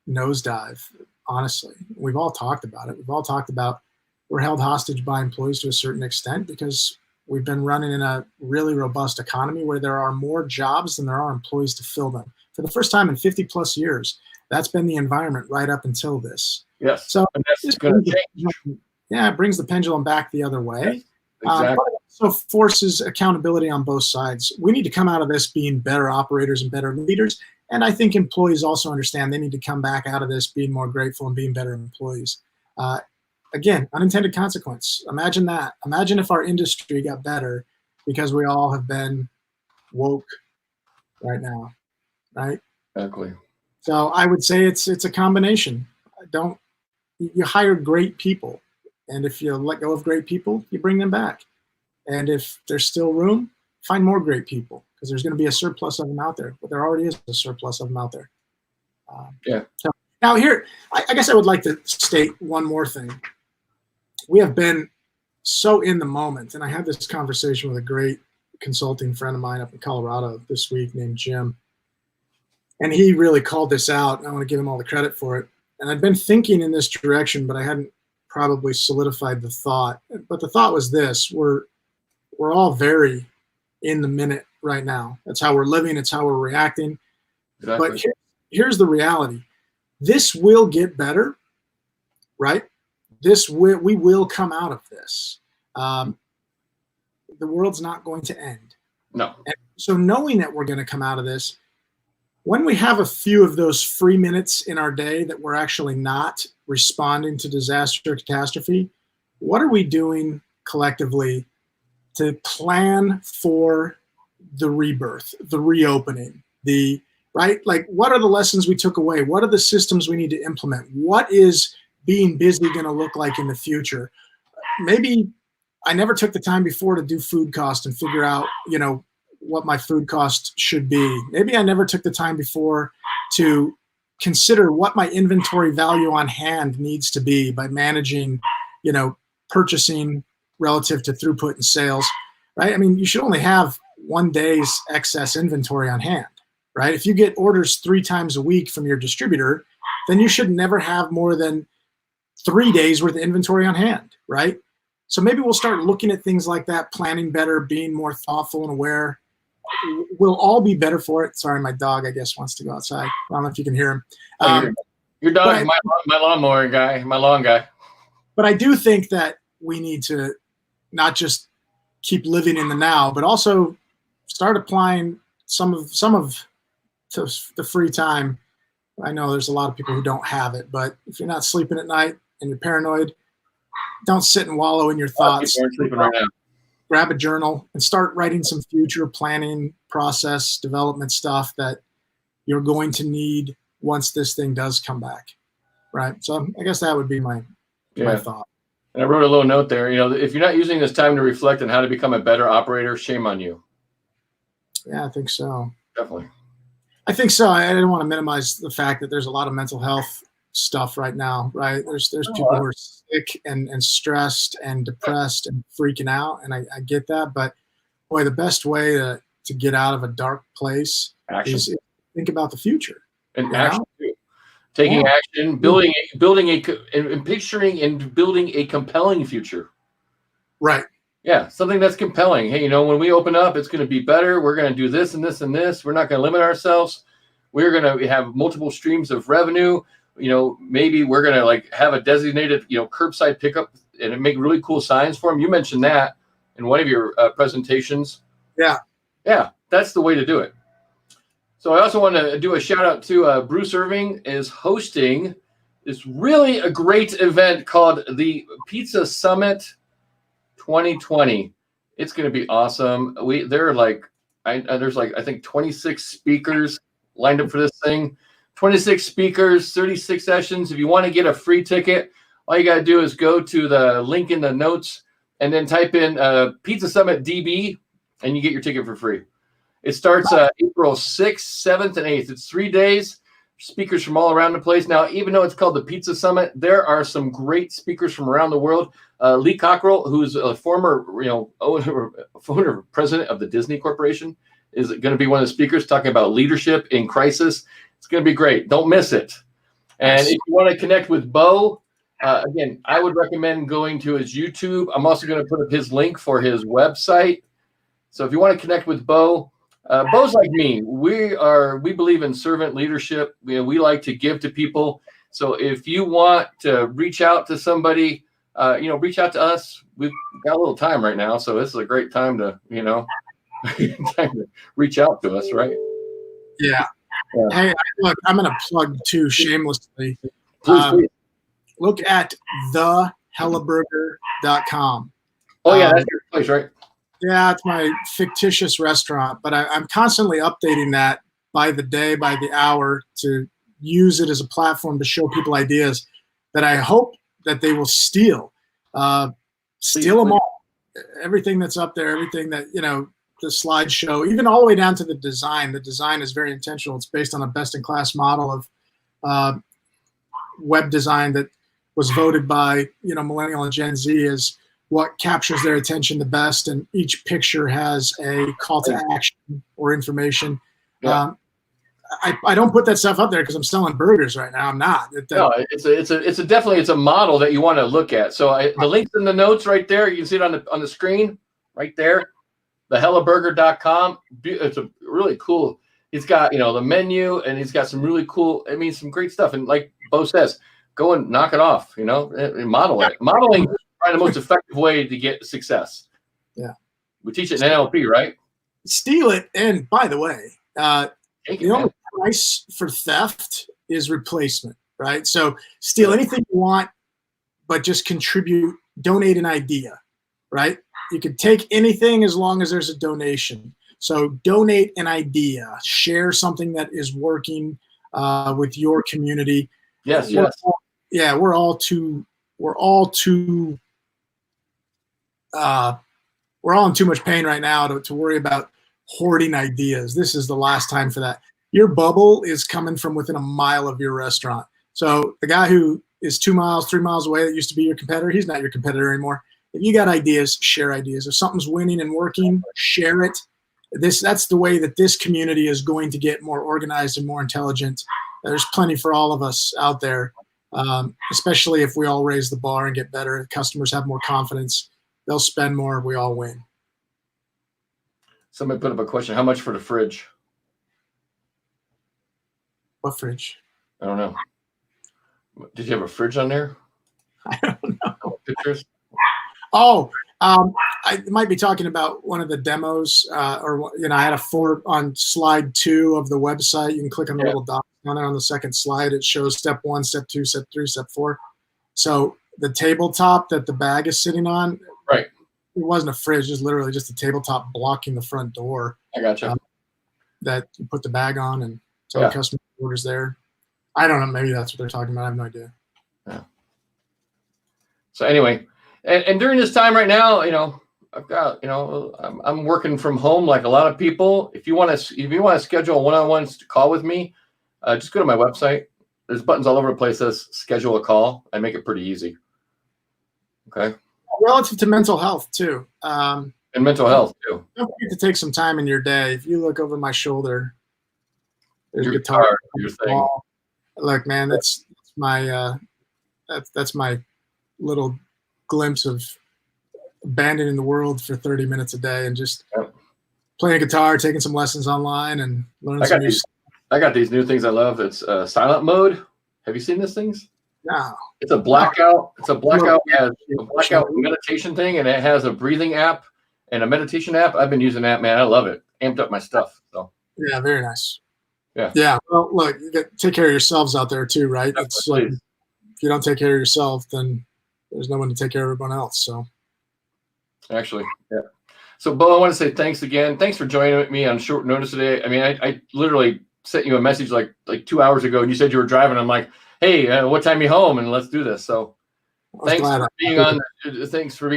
nosedive, honestly. We've all talked about it. We've all talked about we're held hostage by employees to a certain extent because we've been running in a really robust economy where there are more jobs than there are employees to fill them. For the first time in 50 plus years, that's been the environment right up until this. Yes. So and that's going to change. Yeah, it brings the pendulum back the other way. Yes, exactly. But it also forces accountability on both sides. We need to come out of this being better operators and better leaders. And I think employees also understand they need to come back out of this being more grateful and being better employees. Again, unintended consequence. Imagine that. Imagine if our industry got better because we all have been woke right now, right? Exactly. So I would say it's a combination. You hire great people, and if you let go of great people, you bring them back. And if there's still room, find more great people because there's going to be a surplus of them out there. But there already is a surplus of them out there. So now here, I guess I would like to state one more thing. We have been so in the moment, and I had this conversation with a great consulting friend of mine up in Colorado this week named Jim. And he really called this out, and I want to give him all the credit for it. And I've been thinking in this direction, but I hadn't probably solidified the thought. But the thought was this: we're all very in the minute right now. That's how we're living. It's how we're reacting. Exactly. But here's the reality: this will get better, right? We will come out of this. The world's not going to end. No. And so knowing that we're going to come out of this, when we have a few of those free minutes in our day that we're actually not responding to disaster or catastrophe, what are we doing collectively to plan for the rebirth, the reopening, right? Like, what are the lessons we took away? What are the systems we need to implement? What is being busy going to look like in the future? Maybe I never took the time before to do food cost and figure out, what my food cost should be. Maybe I never took the time before to consider what my inventory value on hand needs to be by managing, purchasing relative to throughput and sales, right? I mean, you should only have 1 day's excess inventory on hand, right? If you get orders 3 times a week from your distributor, then you should never have more than 3 days worth of inventory on hand, right? So maybe we'll start looking at things like that, planning better, being more thoughtful and aware. We'll all be better for it. Sorry, my dog, I guess, wants to go outside. I don't know if you can hear him. Your dog is my lawnmower guy, my lawn guy. But I do think that we need to not just keep living in the now, but also start applying some of the free time. I know there's a lot of people who don't have it, but if you're not sleeping at night and you're paranoid, don't sit and wallow in your thoughts. Sleeping right now. Grab a journal and start writing some future planning, process development stuff that you're going to need once this thing does come back, right? So I guess that would be my thought. And I wrote a little note there. If you're not using this time to reflect on how to become a better operator, shame on you. Yeah, I think so. Definitely. I think so. I didn't want to minimize the fact that there's a lot of mental health stuff right now, right? There's people who are sick and stressed and depressed and freaking out, and I get that. But boy, the best way to get out of a dark place Action. is think about the future. And you action know? too. Taking Yeah. action, and picturing and building a compelling future. Right. Yeah, something that's compelling. Hey, when we open up, it's going to be better. We're going to do this and this and this. We're not going to limit ourselves. We're going to have multiple streams of revenue. Maybe we're going to like have a designated, curbside pickup and make really cool signs for them. You mentioned that in one of your presentations. Yeah. Yeah, that's the way to do it. So I also want to do a shout out to Bruce Irving is hosting this really a great event called the Pizza Summit 2020. It's going to be awesome. There's I think 26 speakers lined up for this thing. 26 speakers, 36 sessions. If you want to get a free ticket, all you got to do is go to the link in the notes and then type in Pizza Summit DB and you get your ticket for free. It starts April 6th, 7th, and 8th. It's 3 days. Speakers from all around the place. Now, even though it's called the Pizza Summit, there are some great speakers from around the world. Lee Cockrell, who's a former, owner, president of the Disney Corporation, is going to be one of the speakers talking about leadership in crisis. It's going to be great. Don't miss it. And if you want to connect with Bo, again, I would recommend going to his YouTube. I'm also going to put up his link for his website. So if you want to connect with Bo, Bo's like me. We believe in servant leadership. We like to give to people. So if you want to reach out to somebody, reach out to us. We've got a little time right now, so this is a great time to, time to reach out to us, right? Yeah. Hey, look, I'm going to plug too shamelessly. Please. Look at thehellaburger.com. Oh yeah, that's your place, right? Yeah, it's my fictitious restaurant, but I'm constantly updating that by the day, by the hour, to use it as a platform to show people ideas that I hope that they will steal. Steal them all. Everything that's up there, everything that, the slideshow, even all the way down to the design. The design is very intentional. It's based on a best-in-class model of web design that was voted by, Millennial and Gen Z as what captures their attention the best, and each picture has a call to action or information. Yeah. I don't put that stuff up there because I'm selling burgers right now. I'm not. No, it's definitely a model that you want to look at. So the link's in the notes right there. You can see it on the screen right there. Thehellaburger.com. It's a really cool. He's got the menu, and he's got some really cool. Some great stuff. And like Bo says, go and knock it off. And model it. Modeling. The most effective way to get success. Yeah. We teach it in NLP, right? Steal it. And by the way, the only man. price for theft is replacement, right? So steal anything you want, but just contribute, donate an idea, right? You can take anything as long as there's a donation. So donate an idea, share something that is working with your community. Yes. We're all in too much pain right now to worry about hoarding ideas. This is the last time for that. Your bubble is coming from within a mile of your restaurant. So the guy who is 2 miles, 3 miles away that used to be your competitor, he's not your competitor anymore. If you got ideas, share ideas. If something's winning and working, share it. That's the way that this community is going to get more organized and more intelligent. There's plenty for all of us out there, especially if we all raise the bar and get better. Customers have more confidence. They'll spend more. We all win. Somebody put up a question. How much for the fridge? What fridge? I don't know. Did you have a fridge on there? I don't know. Pictures? Oh, I might be talking about one of the demos, I had a on slide 2 of the website. You can click on the little dot down there on the second slide. It shows step 1, step 2, step 3, step 4. So the tabletop that the bag is sitting on, right? It wasn't a fridge; just literally just a tabletop blocking the front door. I gotcha. That you put the bag on and tell the customer orders there. I don't know. Maybe that's what they're talking about. I have no idea. Yeah. So anyway, and during this time right now, I've got, I'm working from home like a lot of people. If you want to schedule a one-on-one call with me, just go to my website. There's buttons all over the place that says schedule a call. I make it pretty easy. Okay. Relative to mental health too. and mental health too. Don't forget to take some time in your day. If you look over my shoulder, there's a Your guitar. guitar, your thing. Look, man, that's my that's my little glimpse of abandoning the world for 30 minutes a day and just Yep. playing guitar, taking some lessons online, and learning some new stuff. I got these new things I love. It's silent mode. Have you seen these things? No. It's a blackout. It's a blackout meditation thing, and it has a breathing app and a meditation app. I've been using that, man. I love it. Amped up my stuff. So Yeah, very nice. Yeah. Yeah. Well, look, you got take care of yourselves out there too, right? It's like, please. if you don't take care of yourself, then there's no one to take care of everyone else. So Actually, yeah. So, Bo, I want to say thanks again. Thanks for joining me on short notice today. I mean, I literally sent you a message like 2 hours ago, and you said you were driving. I'm like, hey, what time you home? And let's do this. So, thanks for being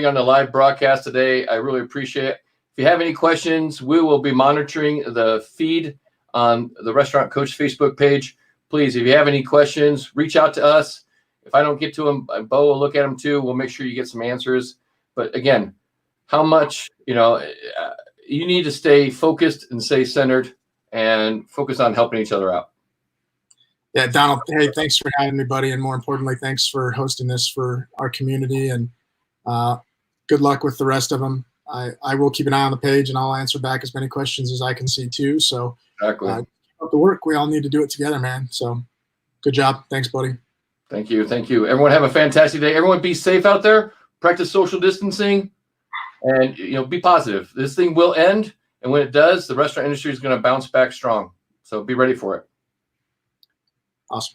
on the live broadcast today. I really appreciate it. If you have any questions, we will be monitoring the feed on the Restaurant Coach Facebook page. Please, if you have any questions, reach out to us. If I don't get to them, Bo will look at them too. We'll make sure you get some answers. But again, how much, you need to stay focused and stay centered and focus on helping each other out. Yeah, Donald, hey, thanks for having me, buddy. And more importantly, thanks for hosting this for our community, and good luck with the rest of them. I will keep an eye on the page, and I'll answer back as many questions as I can see too. So exactly. Keep up the work. We all need to do it together, man. So good job. Thanks, buddy. Thank you. Thank you. Everyone have a fantastic day. Everyone be safe out there. Practice social distancing, and be positive. This thing will end, and when it does, the restaurant industry is going to bounce back strong. So be ready for it. Awesome.